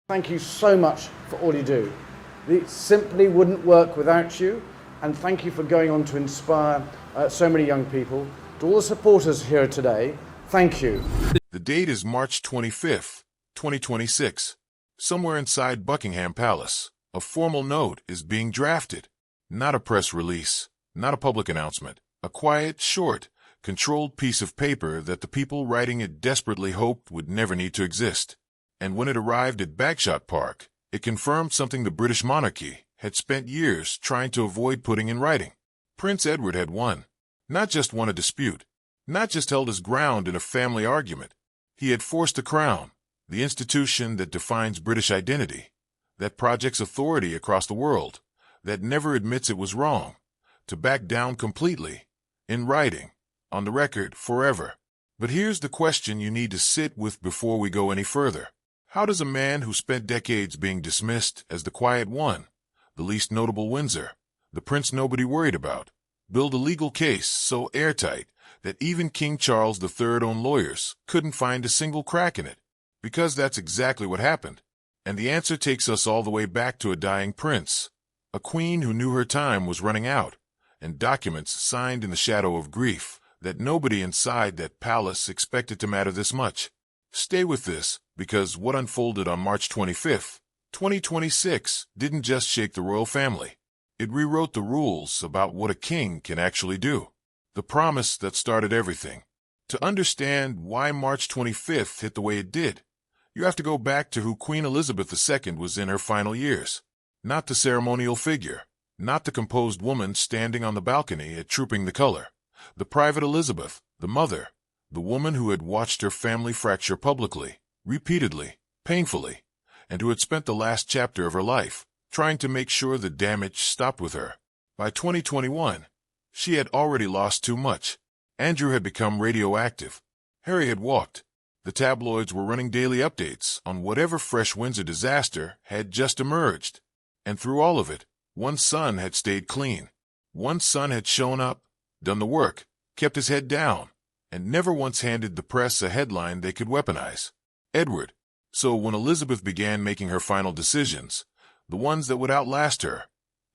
Thank you so much for all you do. It simply wouldn't work without you, and thank you for going on to inspire so many young people. To all the supporters here today, thank you. The date is March 25th, 2026. Somewhere inside Buckingham Palace, a formal note is being drafted. Not a press release, not a public announcement. A quiet, short, controlled piece of paper that the people writing it desperately hoped would never need to exist. And when it arrived at Bagshot Park, it confirmed something the British monarchy had spent years trying to avoid putting in writing. Prince Edward had won. Not just won a dispute, not just held his ground in a family argument. He had forced the crown, the institution that defines British identity, that projects authority across the world, that never admits it was wrong, to back down completely, in writing, on the record, forever. But here's the question you need to sit with before we go any further. How does a man who spent decades being dismissed as the quiet one, the least notable Windsor, the prince nobody worried about, build a legal case so airtight that even King Charles III's own lawyers couldn't find a single crack in it? Because that's exactly what happened. And the answer takes us all the way back to a dying prince, a queen who knew her time was running out, and documents signed in the shadow of grief that nobody inside that palace expected to matter this much. Stay with this, because what unfolded on March 25th, 2026 didn't just shake the royal family. It rewrote the rules about what a king can actually do. The promise that started everything. To understand why March 25th hit the way it did, you have to go back to who Queen Elizabeth II was in her final years. Not the ceremonial figure, not the composed woman standing on the balcony at Trooping the Color. The private Elizabeth, the mother, the woman who had watched her family fracture publicly, repeatedly, painfully, and who had spent the last chapter of her life trying to make sure the damage stopped with her. By 2021, she had already lost too much. Andrew had become radioactive. Harry had walked. The tabloids were running daily updates on whatever fresh Windsor disaster had just emerged. And through all of it, one son had stayed clean. One son had shown up, done the work, kept his head down, and never once handed the press a headline they could weaponize. Edward. So when Elizabeth began making her final decisions, the ones that would outlast her,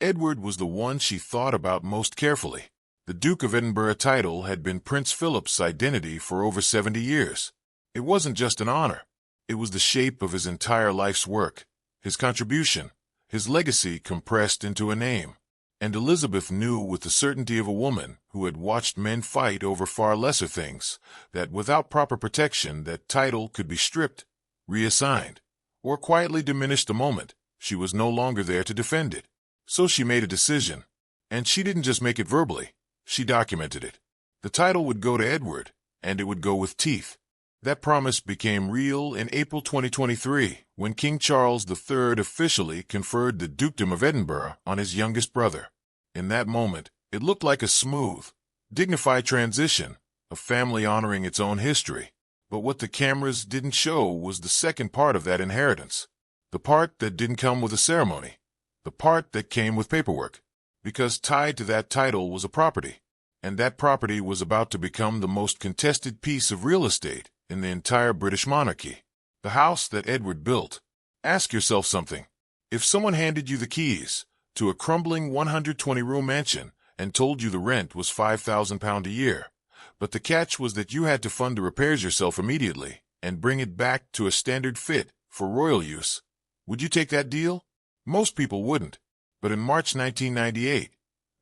Edward was the one she thought about most carefully. The Duke of Edinburgh title had been Prince Philip's identity for over 70 years. It wasn't just an honor. It was the shape of his entire life's work, his contribution, his legacy compressed into a name. And Elizabeth knew with the certainty of a woman who had watched men fight over far lesser things, that without proper protection that title could be stripped, reassigned, or quietly diminished the moment she was no longer there to defend it. So she made a decision, and she didn't just make it verbally, she documented it. The title would go to Edward, and it would go with teeth. That promise became real in April 2023, when King Charles III officially conferred the Dukedom of Edinburgh on his youngest brother. In that moment, it looked like a smooth, dignified transition, a family honoring its own history. But what the cameras didn't show was the second part of that inheritance. The part that didn't come with a ceremony. The part that came with paperwork. Because tied to that title was a property. And that property was about to become the most contested piece of real estate in the entire British monarchy. The house that Edward built. Ask yourself something. If someone handed you the keys to a crumbling 120-room mansion and told you the rent was £5,000 a year, but the catch was that you had to fund the repairs yourself immediately and bring it back to a standard fit for royal use, would you take that deal? Most people wouldn't. But in March 1998,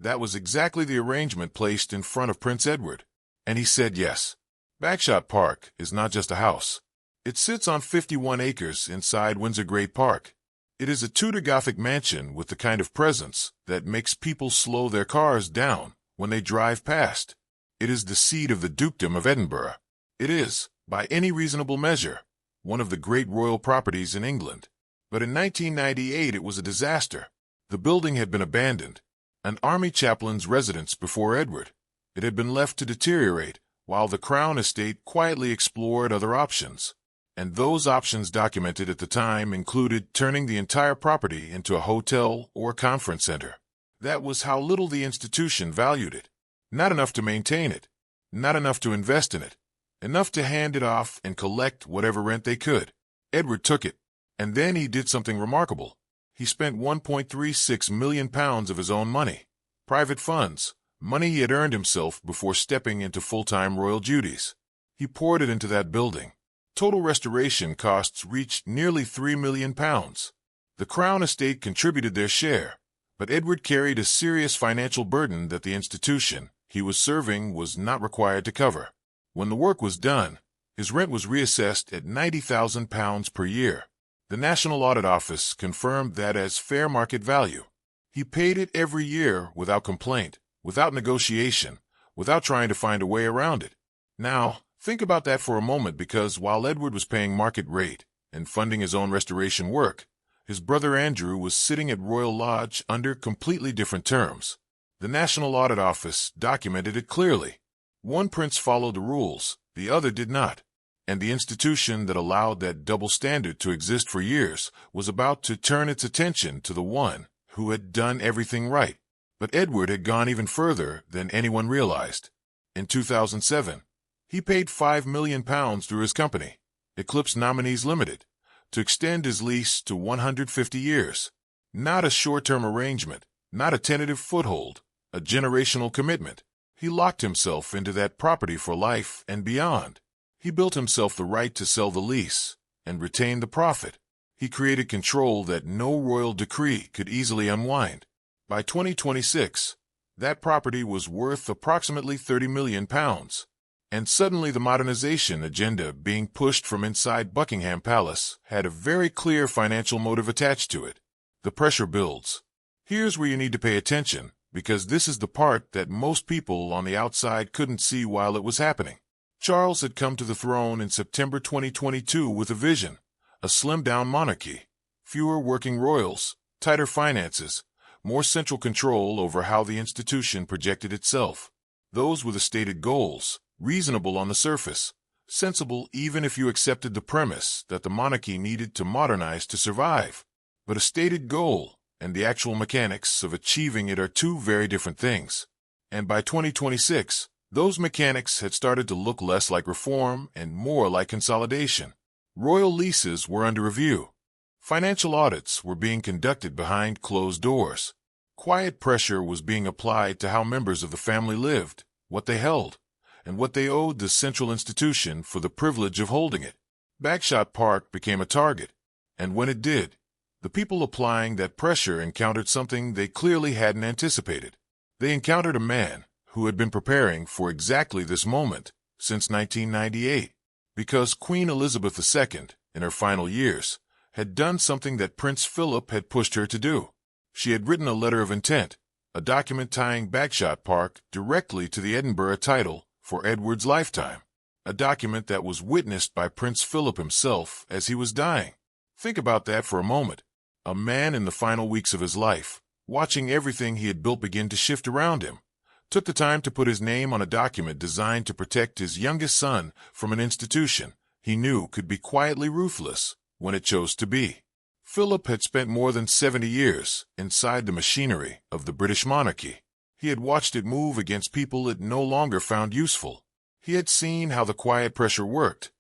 that was exactly the arrangement placed in front of Prince Edward, and he said yes. Bagshot Park is not just a house. It sits on 51 acres inside Windsor Great Park. It is a Tudor Gothic mansion with the kind of presence that makes people slow their cars down when they drive past. It is the seat of the Dukedom of Edinburgh. It is, by any reasonable measure, one of the great royal properties in England. But in 1998 it was a disaster. The building had been abandoned, an army chaplain's residence before Edward. It had been left to deteriorate, while the Crown Estate quietly explored other options. And those options documented at the time included turning the entire property into a hotel or conference center. That was how little the institution valued it. Not enough to maintain it, not enough to invest in it, enough to hand it off and collect whatever rent they could. Edward took it, And then he did something remarkable. He spent £1.36 million of his own money, private funds, money he had earned himself before stepping into full-time royal duties. He poured it into that building. Total restoration costs reached nearly £3 million. The Crown Estate contributed their share, but Edward carried a serious financial burden that the institution he was serving was not required to cover. When the work was done, his rent was reassessed at £90,000 per year. The National Audit Office confirmed that as fair market value. He paid it every year without complaint, without negotiation, without trying to find a way around it. Now, think about that for a moment, because while Edward was paying market rate and funding his own restoration work, his brother Andrew was sitting at Royal Lodge under completely different terms. The National Audit Office documented it clearly. One prince followed the rules, the other did not. And the institution that allowed that double standard to exist for years was about to turn its attention to the one who had done everything right. But Edward had gone even further than anyone realized. In 2007, he paid £5 million through his company, Eclipse Nominees Limited, to extend his lease to 150 years. Not a short-term arrangement, not a tentative foothold, a generational commitment. He locked himself into that property for life and beyond. He built himself the right to sell the lease and retain the profit. He created control that no royal decree could easily unwind. By 2026, that property was worth approximately £30 million. And suddenly the modernization agenda being pushed from inside Buckingham Palace had a very clear financial motive attached to it. The pressure builds. Here's where you need to pay attention, because this is the part that most people on the outside couldn't see while it was happening. Charles had come to the throne in September 2022 with a vision, a slimmed-down monarchy, fewer working royals, tighter finances, more central control over how the institution projected itself. Those were the stated goals, reasonable on the surface, sensible even if you accepted the premise that the monarchy needed to modernize to survive. But a stated goal and the actual mechanics of achieving it are two very different things. And by 2026, those mechanics had started to look less like reform and more like consolidation. Royal leases were under review. Financial audits were being conducted behind closed doors. Quiet pressure was being applied to how members of the family lived, what they held, and what they owed the central institution for the privilege of holding it. Bagshot Park became a target, and when it did, the people applying that pressure encountered something they clearly hadn't anticipated. They encountered a man who had been preparing for exactly this moment since 1998, because Queen Elizabeth II, in her final years, had done something that Prince Philip had pushed her to do. She had written a letter of intent, a document tying Bagshot Park directly to the Edinburgh title for Edward's lifetime, a document that was witnessed by Prince Philip himself as he was dying. Think about that for a moment. A man in the final weeks of his life, watching everything he had built begin to shift around him, took the time to put his name on a document designed to protect his youngest son from an institution he knew could be quietly ruthless when it chose to be. Philip had spent more than 70 years inside the machinery of the British monarchy. He had watched it move against people it no longer found useful. He had seen how the quiet pressure worked,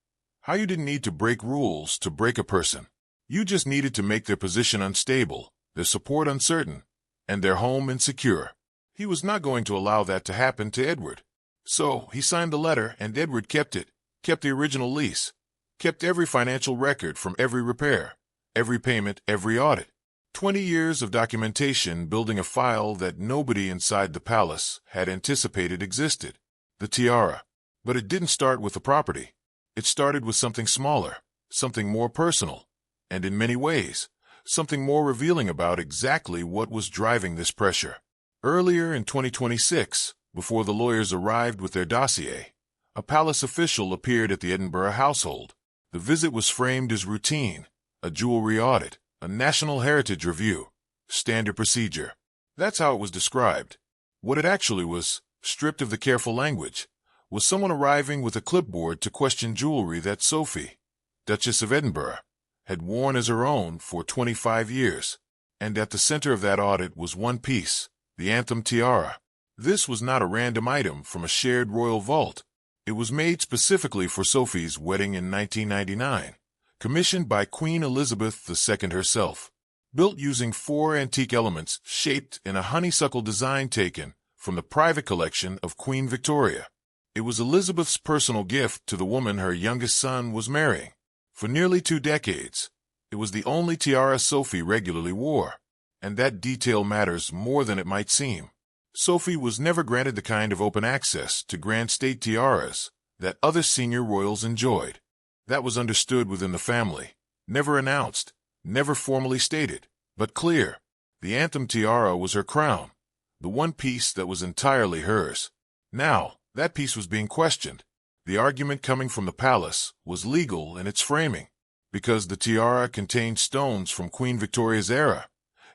how you didn't need to break rules to break a person. You just needed to make their position unstable, their support uncertain, and their home insecure. He was not going to allow that to happen to Edward. So he signed the letter, and Edward kept it, kept the original lease, kept every financial record from every repair, every payment, every audit. 20 years of documentation building a file that nobody inside the palace had anticipated existed. The tiara. But it didn't start with the property. It started with something smaller, something more personal, and in many ways, something more revealing about exactly what was driving this pressure. Earlier in 2026, before the lawyers arrived with their dossier, a palace official appeared at the Edinburgh household. The visit was framed as routine, a jewelry audit, a national heritage review, standard procedure. That's how it was described. What it actually was, stripped of the careful language, was someone arriving with a clipboard to question jewelry that Sophie, Duchess of Edinburgh, had worn as her own for 25 years. And at the center of that audit was one piece, the anthem tiara. This was not a random item from a shared royal vault. It was made specifically for Sophie's wedding in 1999, commissioned by Queen Elizabeth II herself. Built using 4 antique elements shaped in a honeysuckle design taken from the private collection of Queen Victoria. It was Elizabeth's personal gift to the woman her youngest son was marrying. For nearly 2 decades, it was the only tiara Sophie regularly wore, and that detail matters more than it might seem. Sophie was never granted the kind of open access to grand state tiaras that other senior royals enjoyed. That was understood within the family, never announced, never formally stated, but clear. The anthem tiara was her crown, the one piece that was entirely hers. Now, that piece was being questioned. The argument coming from the palace was legal in its framing. Because the tiara contained stones from Queen Victoria's era,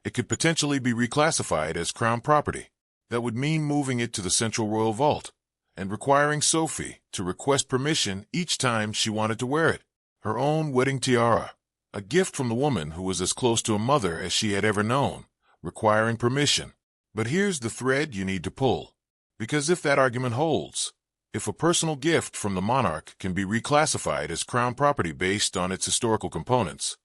it could potentially be reclassified as crown property. That would mean moving it to the central royal vault and requiring Sophie to request permission each time she wanted to wear it. Her own wedding tiara, a gift from the woman who was as close to a mother as she had ever known, requiring permission. But here's the thread you need to pull. Because if that argument holds, if a personal gift from the monarch can be reclassified as crown property based on its historical components,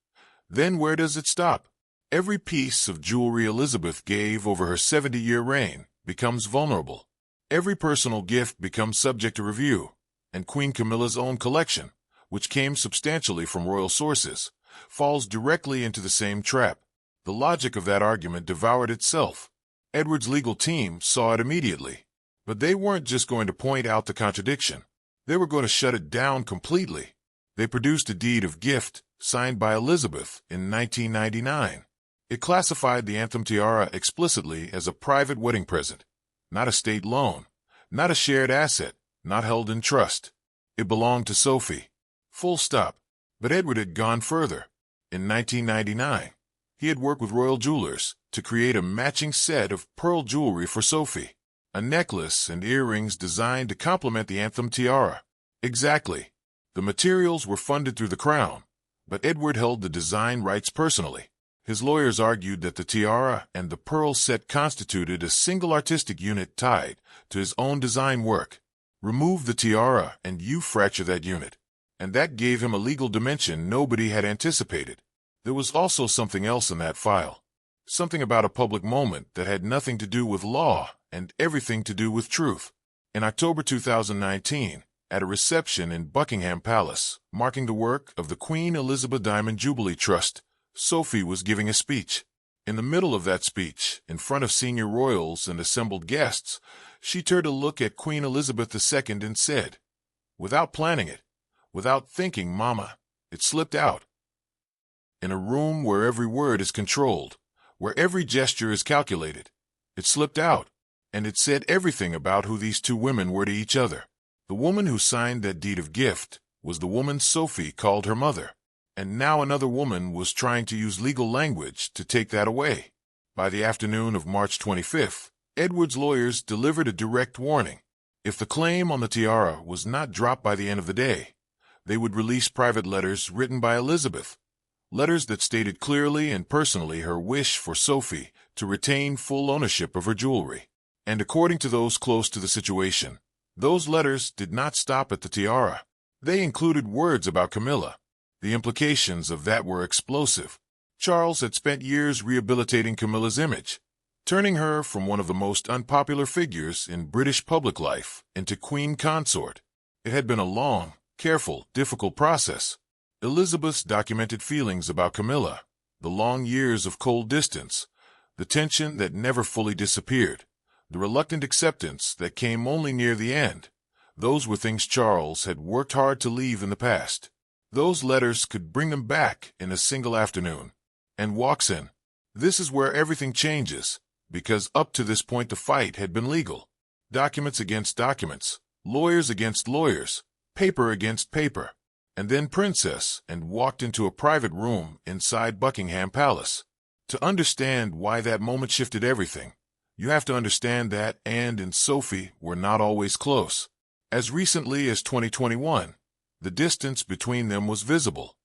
then where does it stop? Every piece of jewelry Elizabeth gave over her 70-year reign becomes vulnerable. Every personal gift becomes subject to review, and Queen Camilla's own collection, which came substantially from royal sources, falls directly into the same trap. The logic of that argument devoured itself. Edward's legal team saw it immediately. But they weren't just going to point out the contradiction. They were going to shut it down completely. They produced a deed of gift signed by Elizabeth in 1999. It classified the anthem tiara explicitly as a private wedding present, not a state loan, not a shared asset, not held in trust. It belonged to Sophie. Full stop. But Edward had gone further. In 1999, he had worked with royal jewelers to create a matching set of pearl jewelry for Sophie. A necklace and earrings designed to complement the anthem tiara. Exactly. The materials were funded through the crown, but Edward held the design rights personally. His lawyers argued that the tiara and the pearl set constituted a single artistic unit tied to his own design work. Remove the tiara and you fracture that unit. And that gave him a legal dimension nobody had anticipated. There was also something else in that file. Something about a public moment that had nothing to do with law and everything to do with truth. In October 2019, at a reception in Buckingham Palace, marking the work of the Queen Elizabeth Diamond Jubilee Trust, Sophie was giving a speech. In the middle of that speech, in front of senior royals and assembled guests, she turned to look at Queen Elizabeth II and said, without planning it, without thinking, "Mama," it slipped out. In a room where every word is controlled, where every gesture is calculated, it slipped out. And it said everything about who these two women were to each other. The woman who signed that deed of gift was the woman Sophie called her mother. And now another woman was trying to use legal language to take that away. By the afternoon of March 25th, Edward's lawyers delivered a direct warning. If the claim on the tiara was not dropped by the end of the day, they would release private letters written by Elizabeth. Letters that stated clearly and personally her wish for Sophie to retain full ownership of her jewelry. And according to those close to the situation, those letters did not stop at the tiara. They included words about Camilla. The implications of that were explosive. Charles had spent years rehabilitating Camilla's image, turning her from one of the most unpopular figures in British public life into queen consort. It had been a long, careful, difficult process. Elizabeth's documented feelings about Camilla, the long years of cold distance, the tension that never fully disappeared, the reluctant acceptance that came only near the end. Those were things Charles had worked hard to leave in the past. Those letters could bring them back in a single afternoon. And walks in. This is where everything changes, because up to this point the fight had been legal. Documents against documents, lawyers against lawyers, paper against paper. And then Princess and walked into a private room inside Buckingham Palace. To understand why that moment shifted everything, you have to understand that Anne and Sophie were not always close. As recently as 2021, the distance between them was visible.